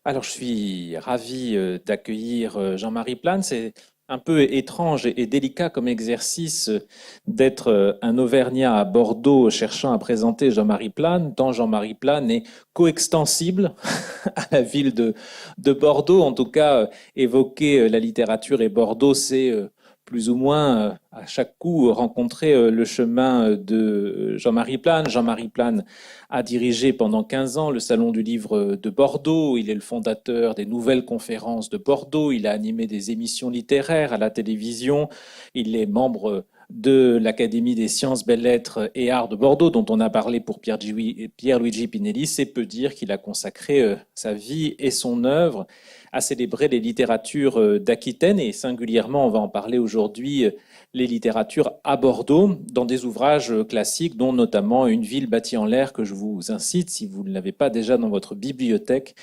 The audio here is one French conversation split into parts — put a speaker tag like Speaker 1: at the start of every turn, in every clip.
Speaker 1: Alors, je suis ravi d'accueillir Jean-Marie Plane. C'est un peu étrange et délicat comme exercice d'être un Auvergnat à Bordeaux cherchant à présenter Jean-Marie Plane, tant Jean-Marie Plane est coextensible à la ville de Bordeaux. En tout cas, évoquer la littérature et Bordeaux, c'est plus ou moins à chaque coup rencontrer le chemin de Jean-Marie Plane. Jean-Marie Plane a dirigé pendant 15 ans le Salon du Livre de Bordeaux. Il est le fondateur des Nouvelles Conférences de Bordeaux. Il a animé des émissions littéraires à la télévision. Il est membre de l'Académie des sciences, belles-lettres et arts de Bordeaux, dont on a parlé pour Pierre-Luigi Pinelli. C'est peu dire qu'il a consacré sa vie et son œuvre à célébrer les littératures d'Aquitaine, et singulièrement, on va en parler aujourd'hui, les littératures à Bordeaux, dans des ouvrages classiques, dont notamment Une ville bâtie en l'air, que je vous incite, si vous ne l'avez pas déjà dans votre bibliothèque,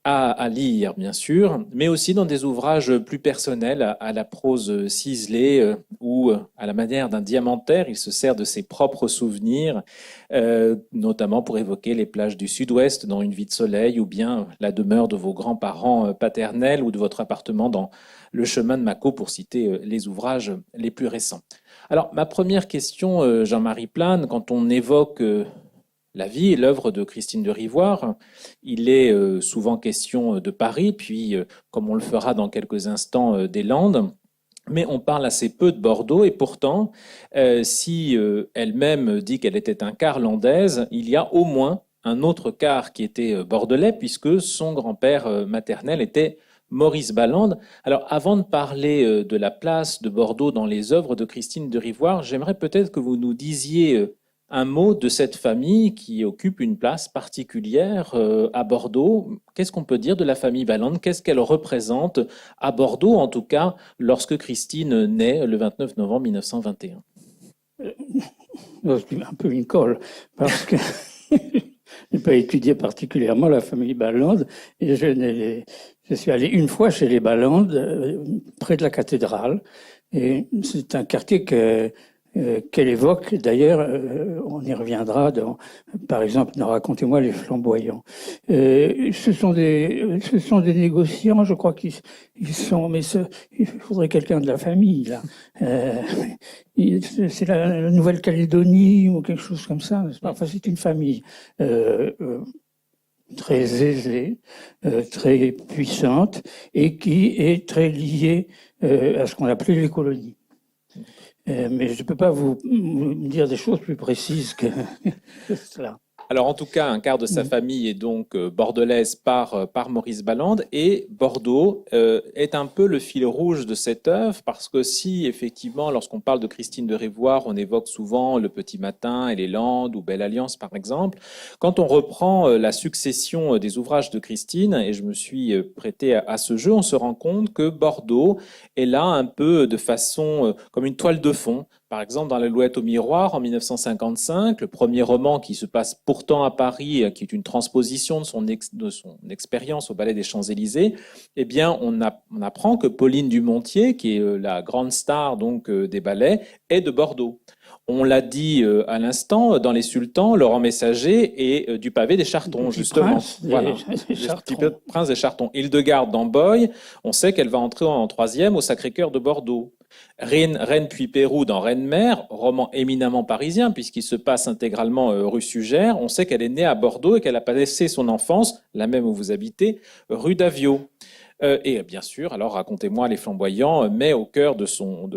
Speaker 1: à lire, bien sûr, mais aussi dans des ouvrages plus personnels, à la prose ciselée, où, à la manière d'un diamantaire, il se sert de ses propres souvenirs, notamment pour évoquer les plages du Sud-Ouest dans Une vie de soleil, ou bien la demeure de vos grands-parents paternels, ou de votre appartement dans Le chemin de Macot, pour citer les ouvrages les plus récents. Alors, ma première question, Jean-Marie Plane, quand on évoque la vie et l'œuvre de Christine de Rivoire, il est souvent question de Paris, puis, comme on le fera dans quelques instants, des Landes. Mais on parle assez peu de Bordeaux, et pourtant, si elle-même dit qu'elle était un quart landaise, il y a au moins un autre quart qui était bordelais, puisque son grand-père maternel était Maurice Balland. Alors, avant de parler de la place de Bordeaux dans les œuvres de Christine de Rivoire, j'aimerais peut-être que vous nous disiez un mot de cette famille qui occupe une place particulière à Bordeaux. Qu'est-ce qu'on peut dire de la famille Balland? Qu'est-ce qu'elle représente à Bordeaux, en tout cas, lorsque Christine naît le 29 novembre 1921?
Speaker 2: C'est un peu une colle, parce que je n'ai pas étudié particulièrement la famille Balland, et je suis allé une fois chez les Balland, près de la cathédrale, et c'est un quartier qu'elle évoque. D'ailleurs, on y reviendra par exemple, dans Racontez-moi les flamboyants. Ce sont des négociants, je crois qu'ils sont, mais il faudrait quelqu'un de la famille, là. Euh, c'est la Nouvelle-Calédonie ou quelque chose comme ça, n'est-ce pas? Enfin, c'est une famille très aisée, très puissante, et qui est très liée à ce qu'on appelait les colonies. Mais je ne peux pas vous dire des choses plus précises que cela.
Speaker 1: Alors, en tout cas, un quart de sa famille est donc bordelaise par Maurice Balland, et Bordeaux est un peu le fil rouge de cette œuvre, parce que si, effectivement, lorsqu'on parle de Christine de Rivoire, on évoque souvent Le Petit Matin et les Landes ou Belle Alliance, par exemple, quand on reprend la succession des ouvrages de Christine, et je me suis prêté à ce jeu, on se rend compte que Bordeaux est là un peu de façon comme une toile de fond. Par exemple, dans L'Alouette au miroir, en 1955, le premier roman qui se passe pourtant à Paris, qui est une transposition de son expérience au Ballet des Champs-Élysées, eh bien, on apprend que Pauline Dumontier, qui est la grande star donc des ballets, est de Bordeaux. On l'a dit à l'instant, dans Les Sultans, Laurent Messager est du pavé des
Speaker 2: Le
Speaker 1: Chartrons,
Speaker 2: petit
Speaker 1: justement.
Speaker 2: prince
Speaker 1: Voilà,
Speaker 2: des
Speaker 1: le petit
Speaker 2: Chartrons.
Speaker 1: prince des Chartrons. Hildegarde d'Amboy, on sait qu'elle va entrer en troisième au Sacré-Cœur de Bordeaux. Reine puis Pérou dans Reine-Mère, roman éminemment parisien puisqu'il se passe intégralement rue Sugère. On sait qu'elle est née à Bordeaux et qu'elle a passé son enfance, la même où vous habitez, rue d'Aviot. Et bien sûr, alors Racontez-moi les flamboyants met au cœur de son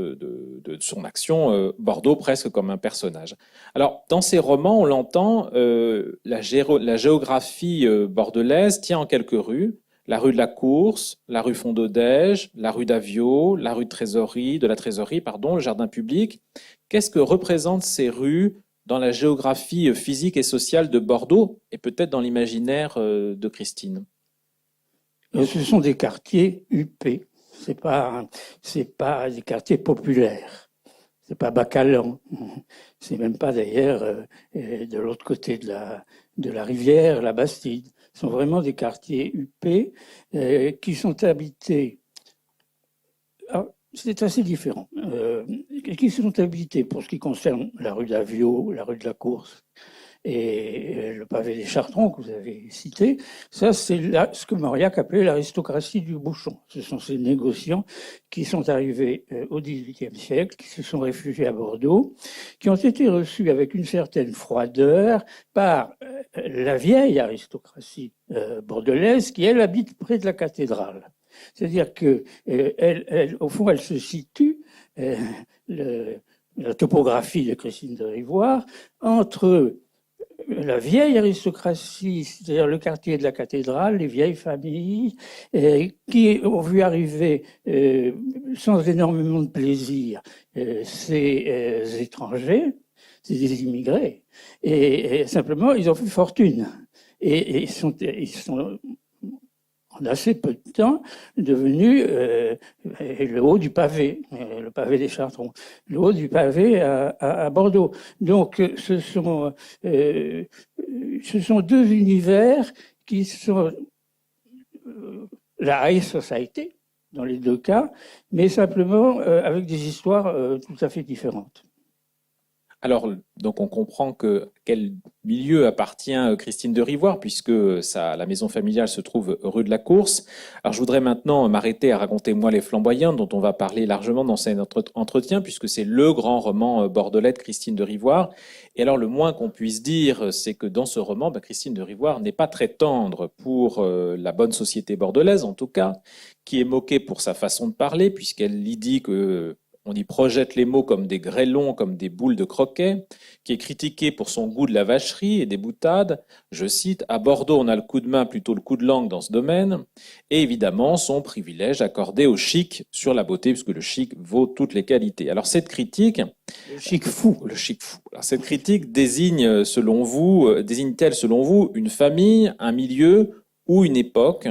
Speaker 1: action Bordeaux presque comme un personnage. Alors, dans ces romans, on l'entend, la géographie bordelaise tient en quelques rues. La rue de la Course, la rue Fondodège, la rue d'Aviot, la rue de la Trésorerie, pardon, le jardin public. Qu'est-ce que représentent ces rues dans la géographie physique et sociale de Bordeaux et peut-être dans l'imaginaire de Christine?
Speaker 2: Ce sont des quartiers huppés. C'est pas des quartiers populaires. C'est pas Bacalan. C'est même pas d'ailleurs de l'autre côté de la rivière, la Bastide. Ce sont vraiment des quartiers huppés qui sont habités. Alors, c'est assez différent. Qui sont habités pour ce qui concerne la rue d'Aviot, la rue de la Course, et le pavé des Chartrons que vous avez cité, ça c'est ce que Mauriac appelait l'aristocratie du bouchon. Ce sont ces négociants qui sont arrivés au XVIIIe siècle, qui se sont réfugiés à Bordeaux, qui ont été reçus avec une certaine froideur par la vieille aristocratie bordelaise qui, elle, habite près de la cathédrale. C'est-à-dire que, au fond, elle se situe, la topographie de Christine de Rivoire, entre la vieille aristocratie, c'est-à-dire le quartier de la cathédrale, les vieilles familles, qui ont vu arriver sans énormément de plaisir ces étrangers, ces immigrés, et simplement ils ont fait fortune. Et ils sont en assez peu de temps devenu le haut du pavé, le pavé des Chartrons, le haut du pavé à Bordeaux. Donc ce sont deux univers qui sont la high society dans les deux cas, mais simplement avec des histoires tout à fait différentes.
Speaker 1: Alors, donc on comprend quel milieu appartient Christine de Rivoire, puisque la maison familiale se trouve rue de la Course. Alors, je voudrais maintenant m'arrêter à raconter Moi les Flamboyants, dont on va parler largement dans cet entretien, puisque c'est le grand roman bordelais de Christine de Rivoire. Et alors, le moins qu'on puisse dire, c'est que dans ce roman, Christine de Rivoire n'est pas très tendre pour la bonne société bordelaise, en tout cas, qui est moquée pour sa façon de parler, puisqu'elle y dit que on y projette les mots comme des grêlons, comme des boules de croquet, qui est critiqué pour son goût de la vacherie et des boutades. Je cite, « À Bordeaux, on a le coup de main, plutôt le coup de langue dans ce domaine. » Et évidemment, son privilège accordé au chic sur la beauté, puisque le chic vaut toutes les qualités. Alors cette critique...
Speaker 2: Le chic fou.
Speaker 1: Le chic fou. Alors, cette critique désigne-t-elle selon vous une famille, un milieu ou une époque,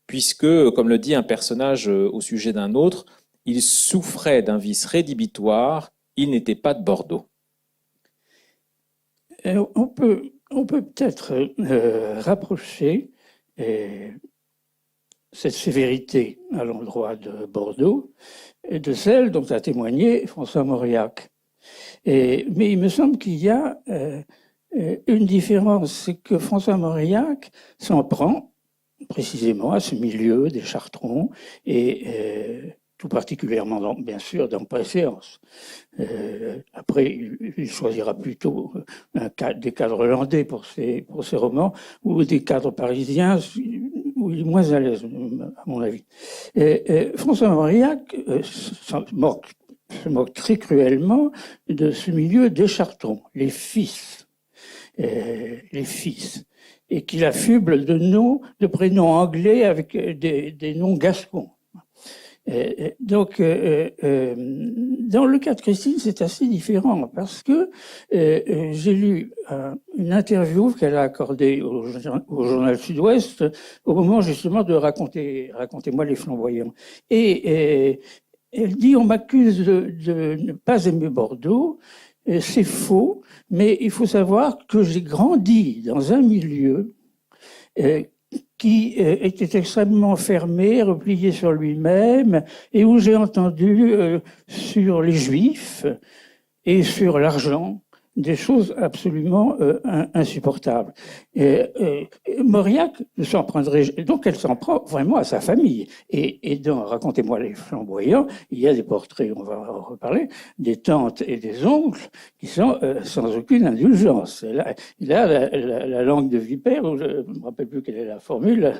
Speaker 1: puisque, comme le dit un personnage au sujet d'un autre, il souffrait d'un vice rédhibitoire, il n'était pas de Bordeaux.
Speaker 2: On peut peut-être rapprocher cette sévérité à l'endroit de Bordeaux de celle dont a témoigné François Mauriac. Mais il me semble qu'il y a une différence, c'est que François Mauriac s'en prend précisément à ce milieu des Chartrons et tout particulièrement, bien sûr, dans Préséance. Après, il choisira plutôt des cadres hollandais pour ses romans, ou des cadres parisiens, où il est moins à l'aise, à mon avis. François Mauriac se moque très cruellement de ce milieu des Chartrons, les fils, et qu'il affuble de prénoms anglais avec des noms gascons. Donc, dans le cas de Christine, c'est assez différent parce que j'ai lu une interview qu'elle a accordée au Journal Sud-Ouest au moment justement de Racontez-moi les Flamboyants. Et elle dit, on m'accuse de ne pas aimer Bordeaux. C'est faux, mais il faut savoir que j'ai grandi dans un milieu qui était extrêmement fermé, replié sur lui-même, et où j'ai entendu sur les Juifs et sur l'argent des choses absolument insupportables. Mauriac s'en prendrait, donc elle s'en prend vraiment à sa famille. Et dans Racontez-moi les Flamboyants, il y a des portraits, on va en reparler, des tantes et des oncles qui sont sans aucune indulgence. Il a la langue de vipère, je ne me rappelle plus quelle est la formule,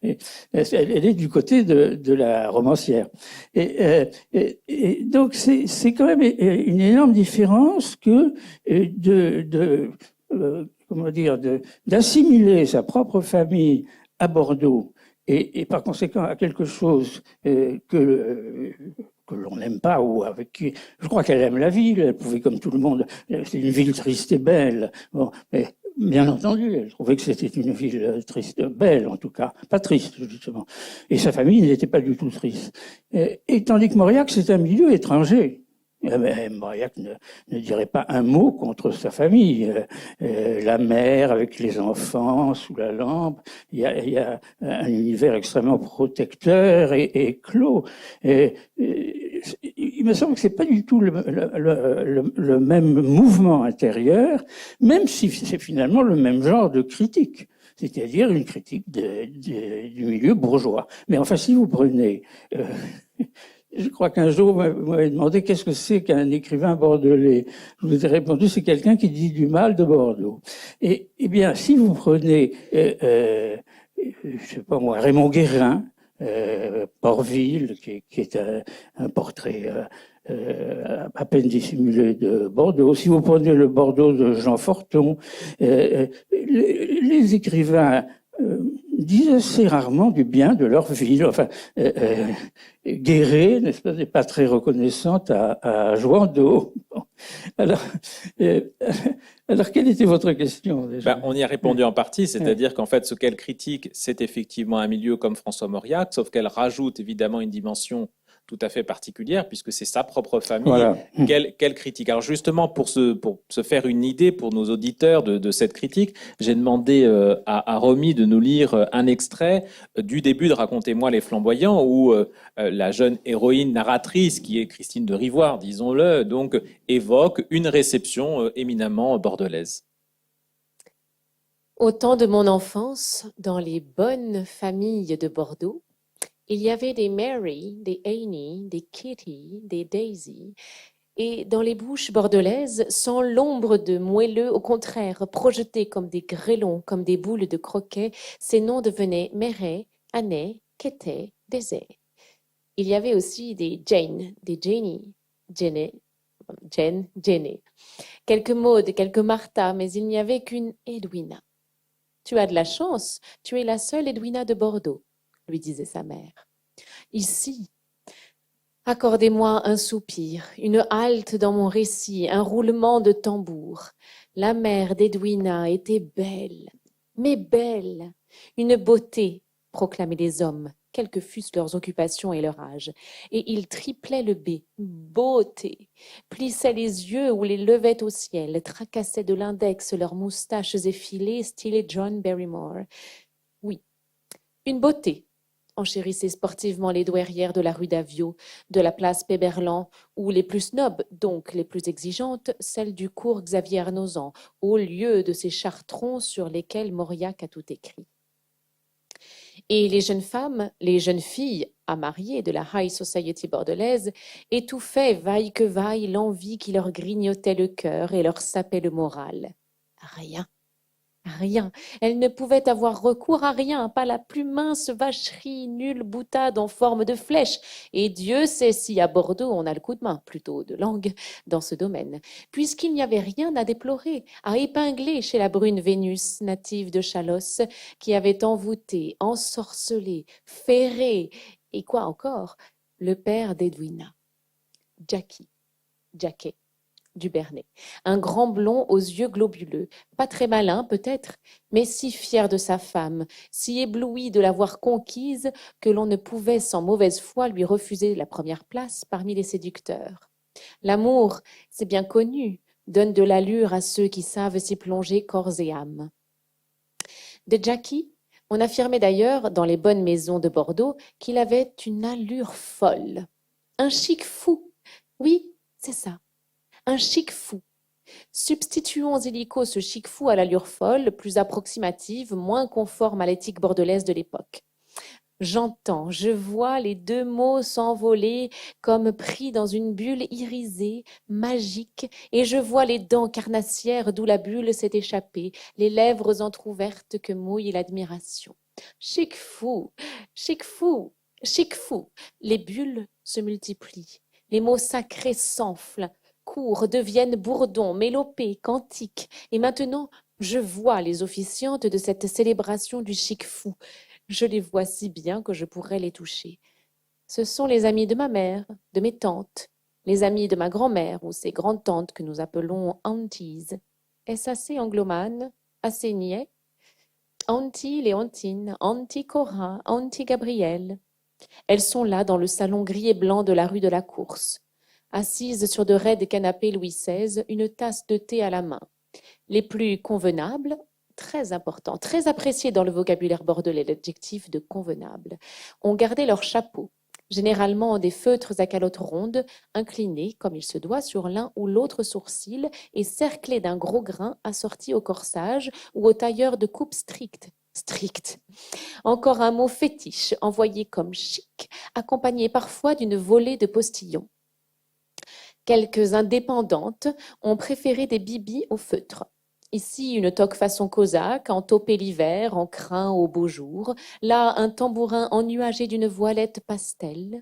Speaker 2: elle est du côté de la romancière. Et donc c'est quand même une énorme différence que d'assimiler sa propre famille à Bordeaux et par conséquent à quelque chose que l'on n'aime pas ou avec qui je crois qu'elle aime la ville, elle pouvait comme tout le monde, c'est une ville triste et belle. Bon, mais bien entendu, elle trouvait que c'était une ville triste, belle en tout cas, pas triste justement. Et sa famille n'était pas du tout triste. Et tandis que Mauriac, c'est un milieu étranger. Mauriac ne dirait pas un mot contre sa famille. La mère avec les enfants sous la lampe, il y a un univers extrêmement protecteur et clos. il me semble que c'est pas du tout le même mouvement intérieur, même si c'est finalement le même genre de critique, c'est-à-dire une critique du milieu bourgeois. Mais enfin, si vous prenez, je crois qu'un jour, vous m'avez demandé qu'est-ce que c'est qu'un écrivain bordelais. Je vous ai répondu, c'est quelqu'un qui dit du mal de Bordeaux. Et bien, si vous prenez, je sais pas moi, Raymond Guérin, Porville, qui est un portrait à peine dissimulé de Bordeaux. Si vous prenez le Bordeaux de Jean Forton, les écrivains disent assez rarement du bien de leur ville. Enfin, Guéret, n'est-ce pas, n'est pas très reconnaissante à Jouandeau. Alors, alors, quelle était votre question déjà?
Speaker 1: On y a répondu en partie, c'est-à-dire qu'en fait, ce qu'elle critique, c'est effectivement un milieu comme François Mauriac, sauf qu'elle rajoute évidemment une dimension tout à fait particulière, puisque c'est sa propre famille.
Speaker 2: Voilà.
Speaker 1: Quelle critique? Alors justement, pour se faire une idée pour nos auditeurs de cette critique, j'ai demandé à Romy de nous lire un extrait du début de Racontez-moi les Flamboyants, où la jeune héroïne narratrice, qui est Christine de Rivoire, disons-le, donc évoque une réception éminemment bordelaise.
Speaker 3: Au temps de mon enfance, dans les bonnes familles de Bordeaux, il y avait des Mary, des Annie, des Kitty, des Daisy, et dans les bouches bordelaises, sans l'ombre de moelleux, au contraire, projetés comme des grêlons, comme des boules de croquet, ces noms devenaient Méret, Année, Kété, Désé. Il y avait aussi des Jane, des Jenny, Jen, Jenny, quelques Maude, quelques Martha, mais il n'y avait qu'une Edwina. Tu as de la chance, tu es la seule Edwina de Bordeaux, lui disait sa mère. Ici, accordez-moi un soupir, une halte dans mon récit, un roulement de tambour. La mère d'Edwina était belle, mais belle, une beauté, proclamaient les hommes, quelles que fussent leurs occupations et leur âge. Et ils triplaient le B, beauté, plissaient les yeux ou les levaient au ciel, tracassaient de l'index leurs moustaches effilées, stylées John Barrymore. Oui, une beauté, enchérissaient sportivement les douairières de la rue d'Aviot, de la place Péberlan, ou les plus snobs, donc les plus exigeantes, celles du cours Xavier Arnozan, au lieu de ces chartrons sur lesquels Mauriac a tout écrit. Et les jeunes femmes, les jeunes filles à marier de la high society bordelaise, étouffaient vaille que vaille l'envie qui leur grignotait le cœur et leur sapait le moral. Rien. Rien. Elle ne pouvait avoir recours à rien, pas la plus mince vacherie, nulle boutade en forme de flèche. Et Dieu sait si à Bordeaux on a le coup de main, plutôt de langue, dans ce domaine, puisqu'il n'y avait rien à déplorer, à épingler chez la brune Vénus, native de Chalosse, qui avait envoûté, ensorcelé, ferré, et quoi encore, le père d'Edwina, Jacquet. Du Bernet, un grand blond aux yeux globuleux, pas très malin peut-être, mais si fier de sa femme, si ébloui de l'avoir conquise que l'on ne pouvait sans mauvaise foi lui refuser la première place parmi les séducteurs. L'amour, c'est bien connu, donne de l'allure à ceux qui savent s'y plonger corps et âme. De Jackie, on affirmait d'ailleurs dans les bonnes maisons de Bordeaux qu'il avait une allure folle, un chic fou, oui, c'est ça. Un chic fou. Substituons illico ce chic fou à l'allure folle, plus approximative, moins conforme à l'éthique bordelaise de l'époque. J'entends, je vois les deux mots s'envoler comme pris dans une bulle irisée, magique, et je vois les dents carnassières d'où la bulle s'est échappée, les lèvres entr'ouvertes que mouille l'admiration. Chic fou, chic fou, chic fou. Les bulles se multiplient, les mots sacrés s'enflent, courent, deviennent bourdons, mélopées, cantiques. Et maintenant, je vois les officiantes de cette célébration du chic fou. Je les vois si bien que je pourrais les toucher. Ce sont les amis de ma mère, de mes tantes, les amis de ma grand-mère ou ces grandes-tantes que nous appelons aunties. Est-ce assez anglomane, assez niais? Auntie Léontine, Auntie Cora, Auntie Gabrielle. Elles sont là dans le salon gris et blanc de la rue de la Course. Assises sur de raides canapés Louis XVI, une tasse de thé à la main. Les plus convenables, très important, très apprécié dans le vocabulaire bordelais, l'adjectif de convenable, ont gardé leur chapeau, généralement des feutres à calotte ronde, inclinés comme il se doit sur l'un ou l'autre sourcil et cerclés d'un gros grain assorti au corsage ou au tailleur de coupe strict. Strict. Encore un mot fétiche, envoyé comme chic, accompagné parfois d'une volée de postillons. Quelques indépendantes ont préféré des bibis au feutre. Ici, une toque façon cosaque, en taupé l'hiver, en crin au beau jour. Là, un tambourin ennuagé d'une voilette pastel.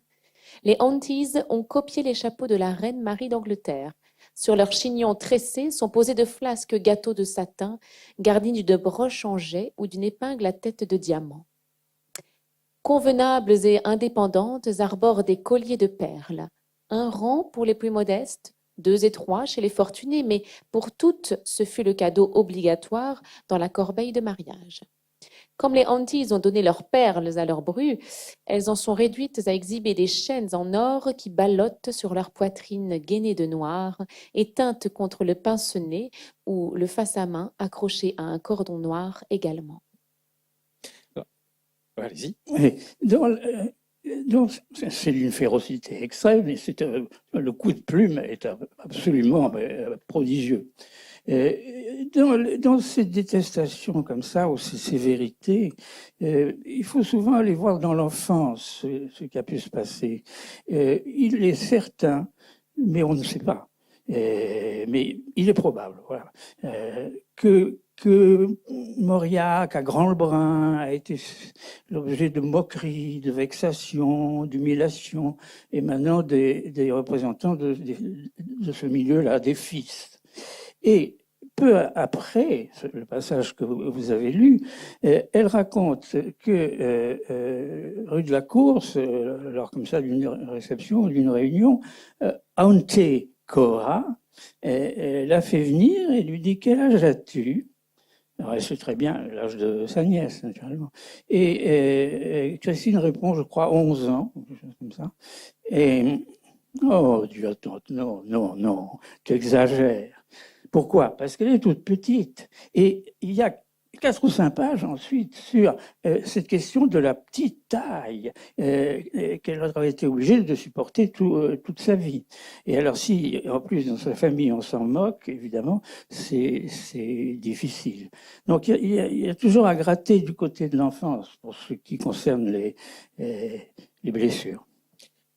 Speaker 3: Les aunties ont copié les chapeaux de la reine Marie d'Angleterre. Sur leurs chignons tressés sont posés de flasques gâteaux de satin, garnis d'une broche en jet ou d'une épingle à tête de diamant. Convenables et indépendantes arborent des colliers de perles. Un rang pour les plus modestes, 2 et 3 chez les fortunés, mais pour toutes, ce fut le cadeau obligatoire dans la corbeille de mariage. Comme les aunties ont donné leurs perles à leurs brus, elles en sont réduites à exhiber des chaînes en or qui ballottent sur leur poitrine gainée de noir et teintes contre le pince-nez ou le face-à-main accroché à un cordon noir également.
Speaker 1: Allez-y.
Speaker 2: Donc, c'est d'une férocité extrême, et le coup de plume est absolument prodigieux. Dans ces détestations comme ça, ou ces sévérités, il faut souvent aller voir dans l'enfance ce qui a pu se passer. Il est certain, mais on ne sait pas, mais il est probable, voilà, que Mauriac, à Grand-Lebrun, a été l'objet de moqueries, de vexations, d'humiliations, émanant des représentants de ce milieu-là, des fils. Et peu après, le passage que vous avez lu, elle raconte que rue de la Course, lors comme ça d'une réception, d'une réunion, Auntie Cora l'a fait venir et lui dit: quel âge as-tu? Alors, elle sait très bien l'âge de sa nièce, naturellement. Et Christine répond, je crois, 11 ans, quelque chose comme ça. Et, oh, Dieu, attends, non, tu exagères. Pourquoi? Parce qu'elle est toute petite. Et il y a 4 ou 5 pages ensuite sur cette question de la petite taille qu'elle aurait été obligée de supporter toute sa vie. Et alors si, en plus, dans sa famille, on s'en moque, évidemment, c'est difficile. Donc il y a toujours à gratter du côté de l'enfance pour ce qui concerne les blessures.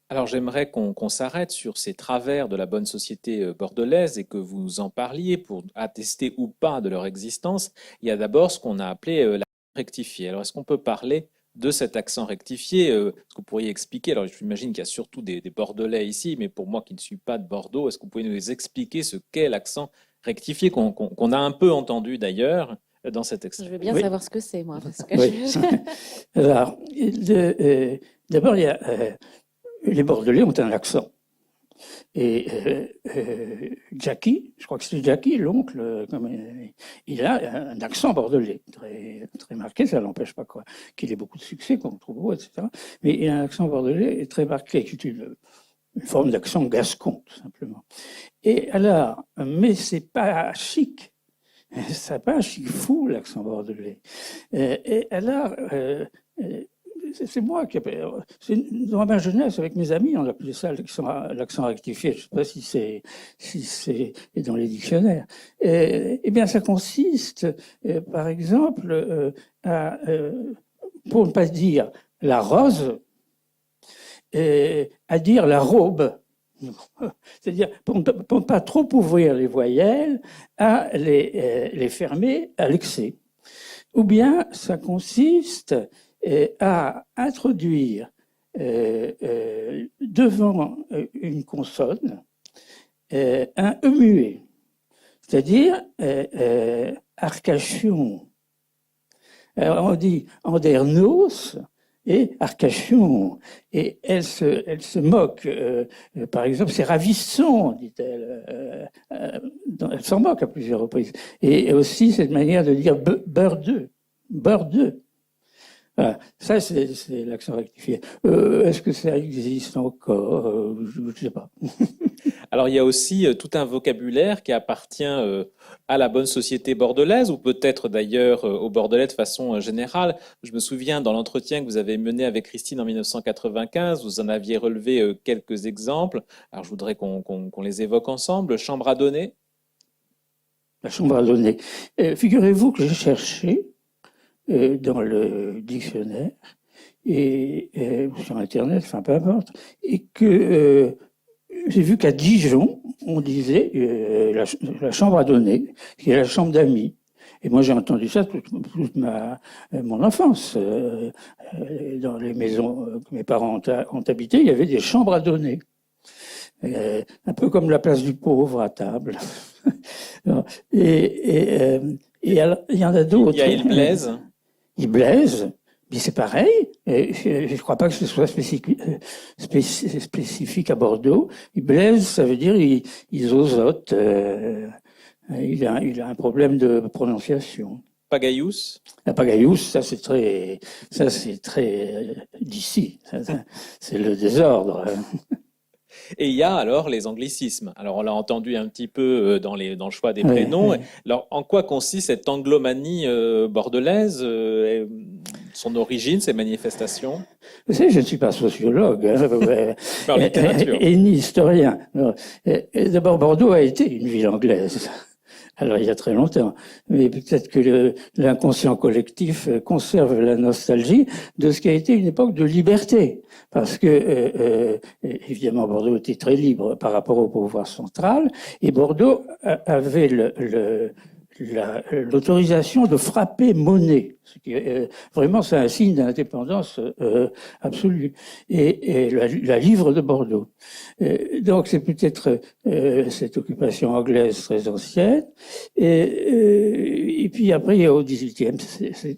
Speaker 1: Alors j'aimerais qu'on s'arrête sur ces travers de la bonne société bordelaise et que vous en parliez pour attester ou pas de leur existence. Il y a d'abord ce qu'on a appelé l'accent rectifié. Alors est-ce qu'on peut parler de cet accent rectifié? Est-ce que vous pourriez expliquer? Alors j'imagine qu'il y a surtout des Bordelais ici, mais pour moi qui ne suis pas de Bordeaux, est-ce que vous pouvez nous expliquer ce qu'est l'accent rectifié qu'on a un peu entendu d'ailleurs dans cet extrait?
Speaker 3: Je veux bien savoir ce que c'est, moi. Parce que
Speaker 2: oui. Alors, d'abord, il y a... les Bordelais ont un accent. Et Jackie, je crois que c'est Jackie, l'oncle, il a un accent bordelais très, très marqué, ça n'empêche pas qu'il ait beaucoup de succès, qu'on trouve beau, etc. Mais il a un accent bordelais très marqué, qui est une forme d'accent gascon, tout simplement. Et alors, mais c'est pas chic, c'est pas chic fou, l'accent bordelais. Et alors, c'est moi qui appelle. Dans ma jeunesse, avec mes amis, on appelait ça l'accent rectifié. Je ne sais pas si c'est dans les dictionnaires. Eh bien, ça consiste, par exemple, pour ne pas dire la rose, à dire la robe. C'est-à-dire, pour ne pas trop ouvrir les voyelles, à les fermer à l'excès. Ou bien, ça consiste à introduire devant une consonne un E muet, c'est-à-dire arcachon. Alors on dit andernos et arcachon. Et elle se moque. Par exemple, c'est ravissant, dit-elle. Elle s'en moque à plusieurs reprises. Et aussi cette manière de dire beurre d'œuf. Beurre d'œuf. Voilà. Ça, c'est l'accent rectifié. Est-ce que ça existe encore? Je ne sais pas.
Speaker 1: Alors, il y a aussi tout un vocabulaire qui appartient à la bonne société bordelaise, ou peut-être d'ailleurs aux Bordelais de façon générale. Je me souviens, dans l'entretien que vous avez mené avec Christine en 1995, vous en aviez relevé quelques exemples. Alors, je voudrais qu'on les évoque ensemble. Chambre à donner.
Speaker 2: La chambre à donner. Figurez-vous que j'ai cherché dans le dictionnaire et sur Internet, enfin peu importe, et que j'ai vu qu'à Dijon, on disait la chambre à donner, qui est la chambre d'amis. Et moi, j'ai entendu ça toute mon enfance. Dans les maisons que mes parents ont habitées, il y avait des chambres à donner. Un peu comme la place du pauvre à table. Et alors, il y en a d'autres.
Speaker 1: Il y a Il Blaise.
Speaker 2: Il Blaise, mais c'est pareil. Et je ne crois pas que ce soit spécifique à Bordeaux. Il Blaise, ça veut dire il osote. Il a un problème de prononciation.
Speaker 1: Pagayous.
Speaker 2: La Pagayous, ça c'est très d'ici. C'est le désordre.
Speaker 1: Et il y a alors les anglicismes. Alors on l'a entendu un petit peu dans le choix des prénoms.
Speaker 2: Ouais.
Speaker 1: Alors en quoi consiste cette anglomanie bordelaise, son origine, ses manifestations?
Speaker 2: Vous savez, je ne suis pas sociologue
Speaker 1: En littérature.
Speaker 2: et ni historien. D'abord, Bordeaux a été une ville anglaise. Alors, il y a très longtemps. Mais peut-être que l'inconscient collectif conserve la nostalgie de ce qui a été une époque de liberté. Parce que, évidemment, Bordeaux était très libre par rapport au pouvoir central. Et Bordeaux avait l'autorisation de frapper monnaie. Ce qui, vraiment, c'est un signe d'indépendance absolue. Et la livre de Bordeaux. Donc, c'est peut-être cette occupation anglaise très ancienne. Et puis après, au XVIIIe,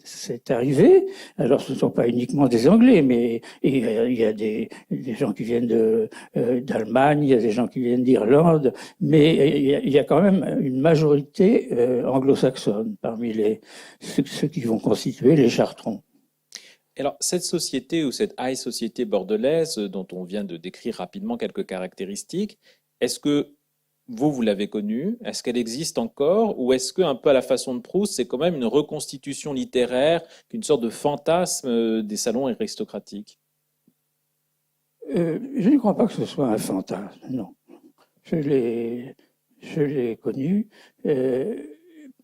Speaker 2: c'est arrivé. Alors, ce ne sont pas uniquement des Anglais, mais il y a des gens qui viennent d'Allemagne, il y a des gens qui viennent d'Irlande, mais il y a quand même une majorité anglo-saxonne parmi ceux qui vont constituer les Chartrons.
Speaker 1: Alors, cette société ou cette high société bordelaise dont on vient de décrire rapidement quelques caractéristiques, est-ce que vous l'avez connue? Est-ce qu'elle existe encore? Ou est-ce qu'un peu à la façon de Proust, c'est quand même une reconstitution littéraire, une sorte de fantasme des salons aristocratiques?
Speaker 2: Je ne crois pas que ce soit un fantasme, non. Je l'ai connu.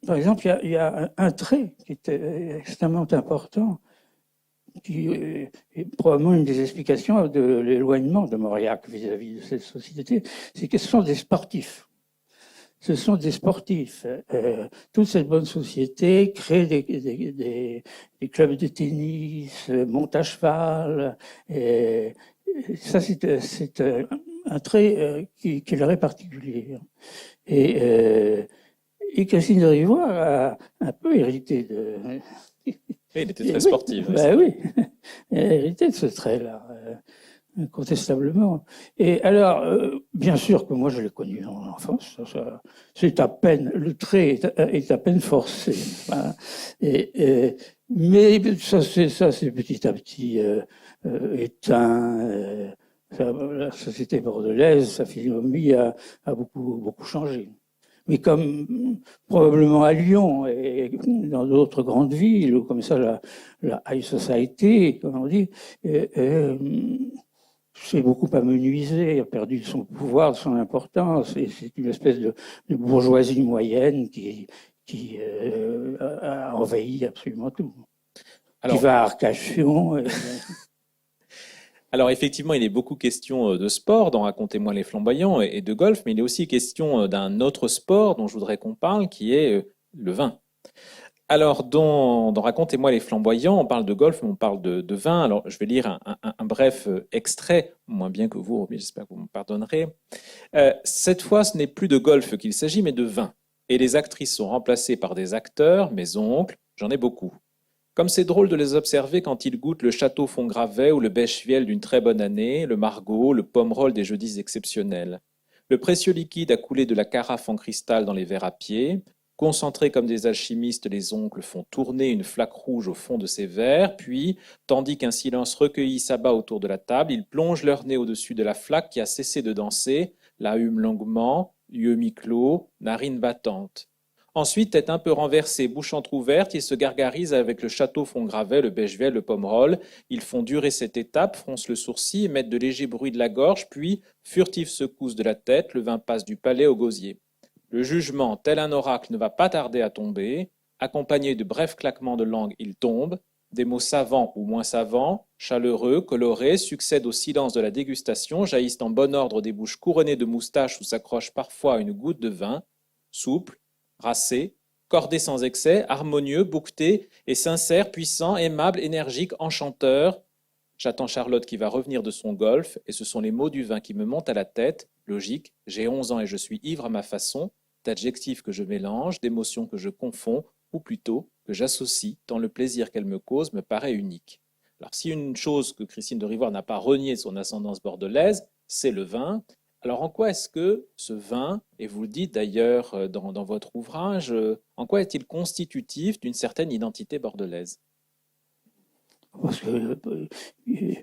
Speaker 2: Par exemple, il y a un trait qui est extrêmement important, qui est probablement une des explications de l'éloignement de Mauriac vis-à-vis de cette société, c'est que ce sont des sportifs. Ce sont des sportifs. Toute cette bonne société crée des clubs de tennis, monte à cheval. Et ça, c'est un trait qui leur est particulier. Et Christine de Rivoire a un peu hérité de...
Speaker 1: Oui, il était très sportif.
Speaker 2: Ben oui, elle a hérité de ce trait-là, incontestablement. Et alors, bien sûr que moi je l'ai connu en enfance, c'est à peine, le trait est à peine forcé. Hein. Mais ça c'est petit à petit éteint. La société bordelaise, sa physionomie a beaucoup changé. Mais comme probablement à Lyon et dans d'autres grandes villes, ou comme ça la high society, comme on dit, s'est beaucoup amenuisé, a perdu son pouvoir, son importance, et c'est une espèce de bourgeoisie moyenne qui a envahi absolument tout. Alors, qui va à Arcachon.
Speaker 1: Alors effectivement, il est beaucoup question de sport dans Racontez-moi les flamboyants et de golf, mais il est aussi question d'un autre sport dont je voudrais qu'on parle, qui est le vin. Alors dans Racontez-moi les flamboyants, on parle de golf, mais on parle de vin. Alors je vais lire un bref extrait, moins bien que vous, mais j'espère que vous me pardonnerez. Cette fois, ce n'est plus de golf qu'il s'agit, mais de vin. Et les actrices sont remplacées par des acteurs, mes oncles, j'en ai beaucoup. Comme c'est drôle de les observer quand ils goûtent le château Fongravet ou le Becheviel d'une très bonne année, le Margaux, le Pomerol des jeudis exceptionnels. Le précieux liquide a coulé de la carafe en cristal dans les verres à pied. Concentrés comme des alchimistes, les oncles font tourner une flaque rouge au fond de ces verres, puis, tandis qu'un silence recueilli s'abat autour de la table, ils plongent leur nez au-dessus de la flaque qui a cessé de danser, la hument longuement, yeux mi-clos, narines battantes. Ensuite, tête un peu renversée, bouche entr'ouverte, ils se gargarisent avec le château Fongravet, le Bechevel, le Pomerol. Ils font durer cette étape, froncent le sourcil, émettent de légers bruits de la gorge, puis, furtives secousses de la tête, le vin passe du palais au gosier. Le jugement, tel un oracle, ne va pas tarder à tomber. Accompagné de brefs claquements de langue, il tombe. Des mots savants ou moins savants, chaleureux, colorés, succèdent au silence de la dégustation, jaillissent en bon ordre des bouches couronnées de moustaches où s'accroche parfois une goutte de vin, souple, racé, cordé sans excès, harmonieux, bouqueté et sincère, puissant, aimable, énergique, enchanteur. J'attends Charlotte qui va revenir de son golf, et ce sont les mots du vin qui me montent à la tête. Logique, j'ai 11 ans et je suis ivre à ma façon, d'adjectifs que je mélange, d'émotions que je confonds, ou plutôt que j'associe, tant le plaisir qu'elle me cause me paraît unique. Alors si une chose que Christine de Rivoire n'a pas renié de son ascendance bordelaise, c'est le vin. Alors en quoi est-ce que ce vin, et vous le dites d'ailleurs dans votre ouvrage, en quoi est-il constitutif d'une certaine identité bordelaise?
Speaker 2: Parce que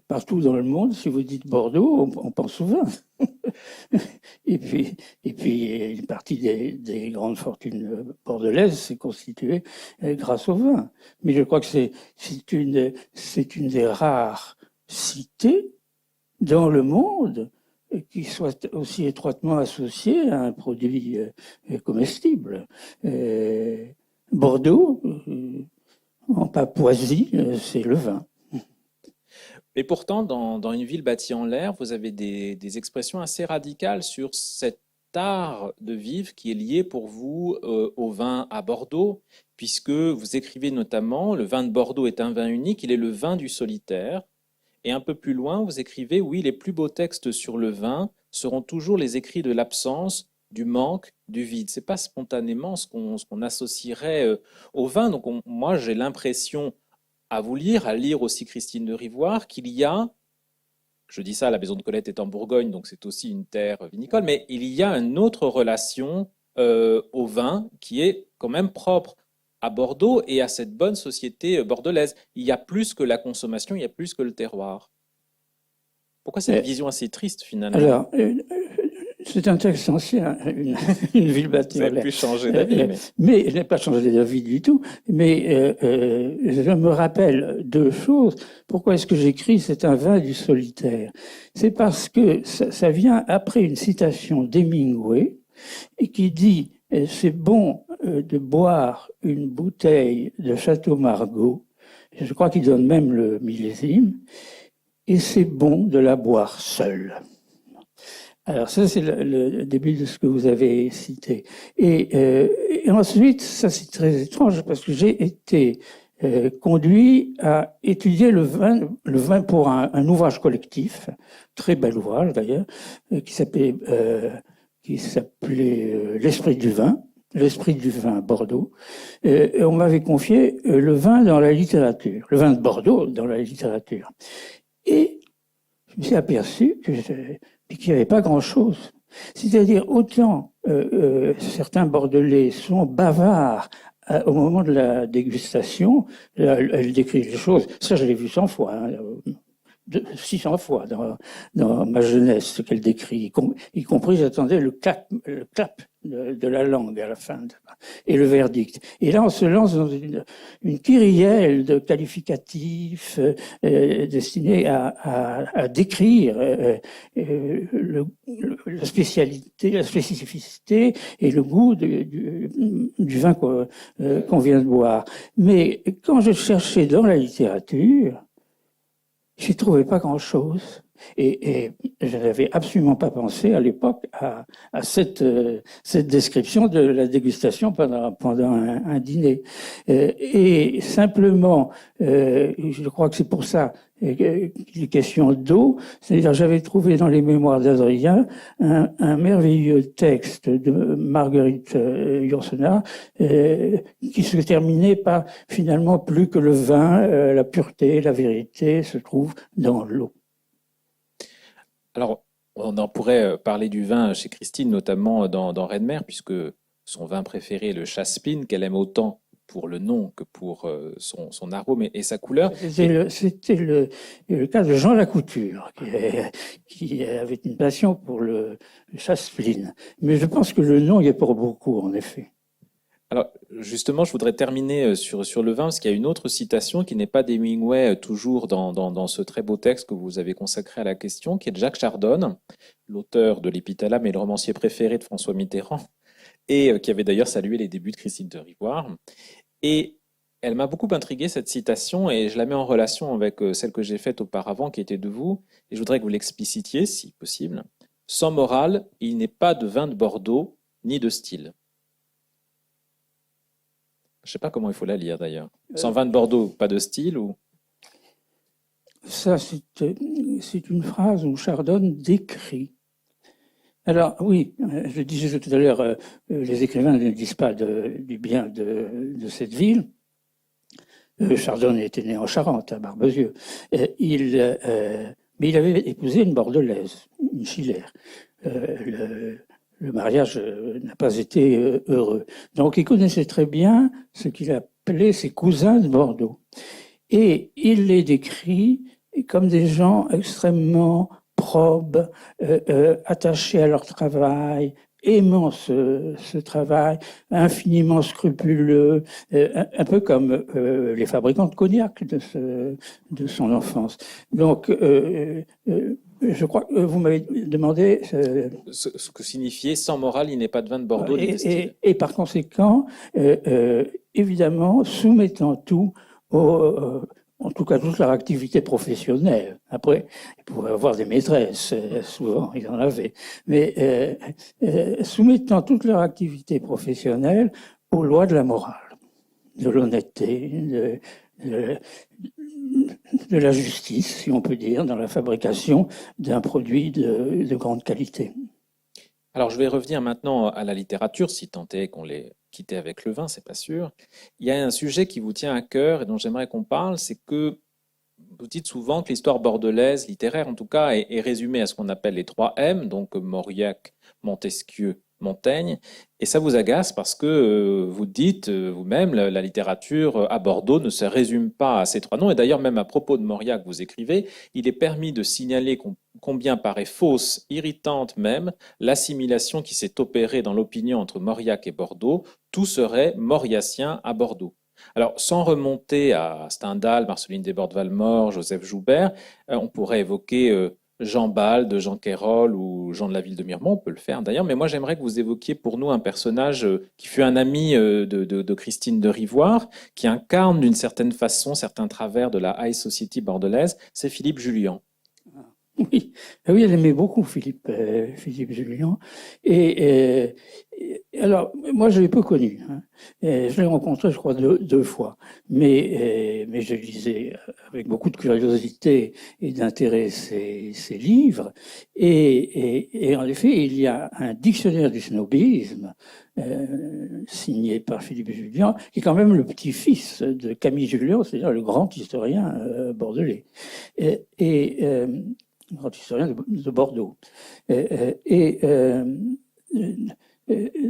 Speaker 2: partout dans le monde, si vous dites Bordeaux, on pense au vin. Et puis une partie des grandes fortunes bordelaises s'est constituée grâce au vin. Mais je crois que c'est une des rares cités dans le monde qui soit aussi étroitement associée à un produit comestible. Bordeaux, en Papouasie, c'est le vin.
Speaker 1: Et pourtant, dans une ville bâtie en l'air, vous avez des expressions assez radicales sur cet art de vivre qui est lié pour vous au vin à Bordeaux, puisque vous écrivez notamment, le vin de Bordeaux est un vin unique, il est le vin du solitaire. Et un peu plus loin, vous écrivez, oui, les plus beaux textes sur le vin seront toujours les écrits de l'absence, du manque, du vide. C'est pas spontanément ce qu'on associerait au vin. Donc moi, j'ai l'impression à vous lire, à lire aussi Christine de Rivoire, qu'il y a, je dis ça, la maison de Colette est en Bourgogne, donc c'est aussi une terre vinicole, mais il y a une autre relation au vin qui est quand même propre à Bordeaux et à cette bonne société bordelaise. Il y a plus que la consommation, il y a plus que le terroir. Pourquoi cette vision assez triste finalement?
Speaker 2: Alors, c'est un texte ancien, une ville bâtie
Speaker 1: Vous
Speaker 2: en
Speaker 1: avez
Speaker 2: l'air.
Speaker 1: pu changer d'avis,
Speaker 2: Mais je n'ai pas changé d'avis du tout. Mais je me rappelle deux choses. Pourquoi est-ce que j'écris c'est un vin du solitaire? C'est parce que ça vient après une citation d'Hemingway et qui dit c'est bon de boire une bouteille de Château Margaux. Je crois qu'il donne même le millésime. Et c'est bon de la boire seule. Alors ça, c'est le début de ce que vous avez cité. Et ensuite, ça c'est très étrange parce que j'ai été conduit à étudier le vin pour un ouvrage collectif, très bel ouvrage d'ailleurs, qui s'appelait L'Esprit du vin. L'Esprit du vin Bordeaux. Et on m'avait confié le vin dans la littérature, le vin de Bordeaux dans la littérature. Et je me suis aperçu qu'il n'y avait pas grand-chose. C'est-à-dire, autant certains Bordelais sont bavards au moment de la dégustation, elle décrit les choses, ça je l'ai vu 100 fois, 600 fois dans ma jeunesse, ce qu'elle décrit, y compris j'attendais le clap de la langue à la fin, et le verdict. Et là, on se lance dans une kyrielle de qualificatifs destinés à décrire la spécialité, la spécificité et le goût du vin qu'on vient de boire. Mais quand je cherchais dans la littérature, j'y trouvais pas grand-chose. Et je n'avais absolument pas pensé à l'époque à cette description de la dégustation pendant un dîner. Et simplement, je crois que c'est pour ça les questions d'eau, c'est-à-dire j'avais trouvé dans les mémoires d'Adrien un merveilleux texte de Marguerite Yourcenar qui se terminait par finalement plus que le vin, la pureté, la vérité se trouve dans l'eau.
Speaker 1: Alors, on en pourrait parler du vin chez Christine, notamment dans Reine-Mère, puisque son vin préféré, le Chaspin, qu'elle aime autant pour le nom que pour son arôme et sa couleur.
Speaker 2: C'était le cas de Jean Lacouture, qui avait une passion pour le Chaspin. Mais je pense que le nom y est pour beaucoup, en effet.
Speaker 1: Alors, justement, je voudrais terminer sur le vin, parce qu'il y a une autre citation qui n'est pas d'Hemingway, toujours dans ce très beau texte que vous avez consacré à la question, qui est de Jacques Chardonne, l'auteur de L'Épithalame et le romancier préféré de François Mitterrand, et qui avait d'ailleurs salué les débuts de Christine de Rivoire. Et elle m'a beaucoup intrigué, cette citation, et je la mets en relation avec celle que j'ai faite auparavant, qui était de vous, et je voudrais que vous l'explicitiez, si possible. Sans morale, il n'est pas de vin de Bordeaux, ni de style. Je ne sais pas comment il faut la lire d'ailleurs. Sans vin de Bordeaux, pas de style ou...
Speaker 2: Ça, c'est une phrase où Chardonne décrit. Alors oui, je disais tout à l'heure, les écrivains ne disent pas du bien de cette ville. Chardonne était né en Charente, à Barbezieux. Mais il avait épousé une Bordelaise, une Schiller. Le mariage n'a pas été heureux. Donc il connaissait très bien ce qu'il appelait ses cousins de Bordeaux. Et il les décrit comme des gens extrêmement probes, attachés à leur travail, aimant ce travail, infiniment scrupuleux, un peu comme les fabricants de cognac de son enfance. Donc, je crois que vous m'avez demandé...
Speaker 1: Ce que signifiait sans morale, il n'est pas de vin de Bordeaux, ni de style.
Speaker 2: Et par conséquent, évidemment, soumettant tout en tout cas toute leur activité professionnelle. Après, ils pouvaient avoir des maîtresses, souvent ils en avaient, mais soumettant toute leur activité professionnelle aux lois de la morale, de l'honnêteté, de la justice, si on peut dire, dans la fabrication d'un produit de grande qualité.
Speaker 1: Alors, je vais revenir maintenant à la littérature, si tant est qu'on l'ait quitté avec le vin, c'est pas sûr. Il y a un sujet qui vous tient à cœur et dont j'aimerais qu'on parle, c'est que vous dites souvent que l'histoire bordelaise, littéraire en tout cas, est résumée à ce qu'on appelle les 3 M, donc Mauriac, Montesquieu, Montaigne, et ça vous agace parce que vous dites vous-même, la littérature à Bordeaux ne se résume pas à ces 3 noms, et d'ailleurs même à propos de Mauriac, vous écrivez, il est permis de signaler combien paraît fausse, irritante même, l'assimilation qui s'est opérée dans l'opinion entre Mauriac et Bordeaux, tout serait mauriacien à Bordeaux. Alors, sans remonter à Stendhal, Marceline Desbordes-Valmore, Joseph Joubert, on pourrait évoquer Jean Balde, Jean Quérol ou Jean de la Ville de Miremont, on peut le faire d'ailleurs, mais moi j'aimerais que vous évoquiez pour nous un personnage qui fut un ami de Christine de Rivoire, qui incarne d'une certaine façon certains travers de la high society bordelaise, c'est Philippe Jullian.
Speaker 2: Oui, oui, elle aimait beaucoup Philippe Jullian. Et alors, moi, je l'ai peu connu. Hein. Je l'ai rencontré, je crois, deux fois. Mais je lisais avec beaucoup de curiosité et d'intérêt ses livres. Et en effet, il y a un dictionnaire du snobisme signé par Philippe Jullian, qui est quand même le petit-fils de Camille Jullian, c'est-à-dire le grand historien bordelais. Grand historien de Bordeaux. Il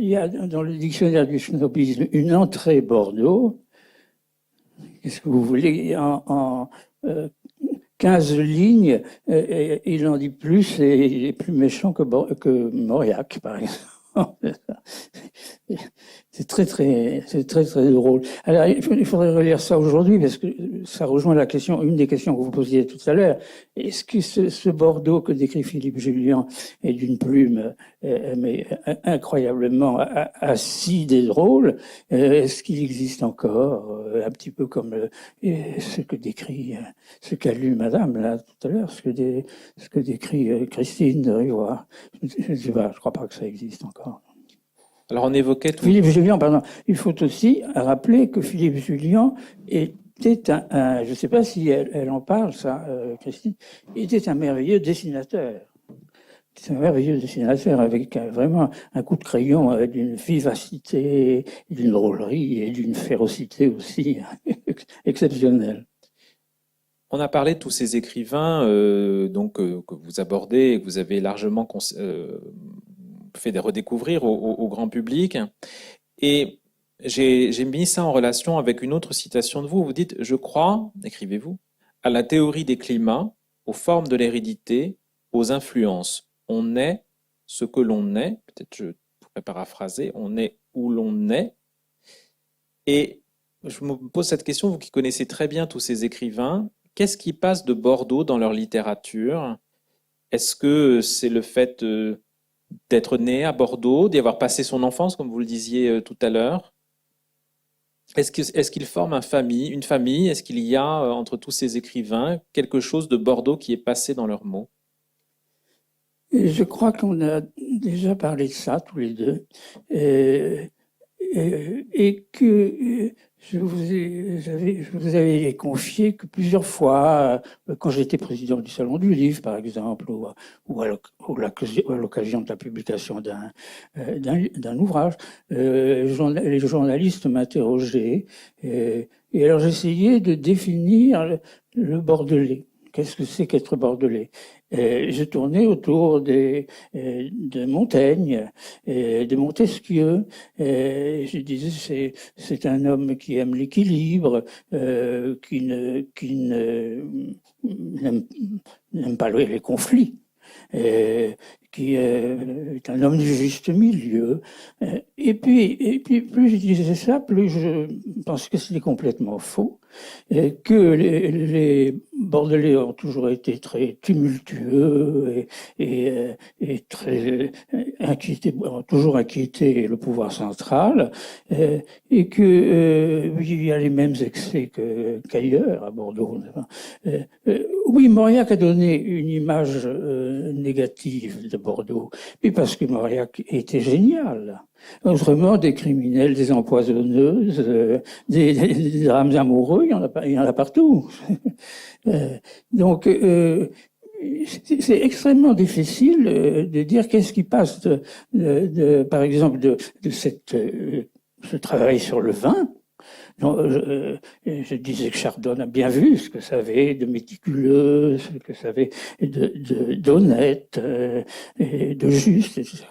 Speaker 2: y a dans le dictionnaire du snobisme une entrée Bordeaux, qu'est-ce que vous voulez, en 15 lignes, il en dit plus et il est plus méchant que Mauriac, par exemple. C'est très drôle. Alors, il faudrait relire ça aujourd'hui parce que ça rejoint la question, une des questions que vous posiez tout à l'heure. Est-ce que ce Bordeaux que décrit Philippe Jullian est d'une plume mais incroyablement acide et drôle? Est-ce qu'il existe encore un petit peu comme ce que décrit, ce qu'a lu Madame là tout à l'heure, ce que décrit Christine de Rivoire? Je crois pas que ça existe encore.
Speaker 1: Alors on évoquait tout...
Speaker 2: Philippe Jullian, pardon. Il faut aussi rappeler que Philippe Jullian était je ne sais pas si elle en parle, ça, Christine, était un merveilleux dessinateur. C'est un merveilleux dessinateur avec vraiment un coup de crayon, d'une vivacité, d'une drôlerie et d'une férocité aussi exceptionnelle.
Speaker 1: On a parlé de tous ces écrivains que vous abordez et que vous avez largement fait redécouvrir au grand public. Et j'ai mis ça en relation avec une autre citation de vous. Vous dites, je crois, écrivez-vous, à la théorie des climats, aux formes de l'hérédité, aux influences. On est ce que l'on est, peut-être je pourrais paraphraser, on est où l'on est. Et je me pose cette question, vous qui connaissez très bien tous ces écrivains, qu'est-ce qui passe de Bordeaux dans leur littérature? Est-ce que c'est le fait d'être né à Bordeaux, d'y avoir passé son enfance, comme vous le disiez tout à l'heure? Est-ce qu'ils forment une famille? Est-ce qu'il y a entre tous ces écrivains quelque chose de Bordeaux qui est passé dans leurs mots?
Speaker 2: Et je crois qu'on a déjà parlé de ça tous les deux, et que je vous avais confié que plusieurs fois, quand j'étais président du Salon du Livre, par exemple, ou à l'occasion de la publication d'un ouvrage, les journalistes m'interrogeaient, et alors j'essayais de définir le bordelais. Qu'est-ce que c'est qu'être bordelais? Je tournais autour de Montaigne, de Montesquieu. Je disais c'est un homme qui aime l'équilibre, qui n'aime pas les conflits. Qui est un homme du juste milieu. Et puis, plus je disais ça, plus je pensais que c'était complètement faux, que les Bordelais ont toujours été très tumultueux et très inquiétés, ont toujours inquiété le pouvoir central, et que il y a les mêmes excès qu'ailleurs à Bordeaux. Oui, Mauriac a donné une image négative de Bordeaux, puis parce que Mauriac était génial. Autrement, des criminels, des empoisonneuses, des drames amoureux, il y en a partout. Donc, c'est extrêmement difficile de dire qu'est-ce qui passe par exemple, de ce travail sur le vin. Non, je disais que Chardon a bien vu ce que ça avait de méticuleux, ce que ça avait d'honnête, et de juste, etc.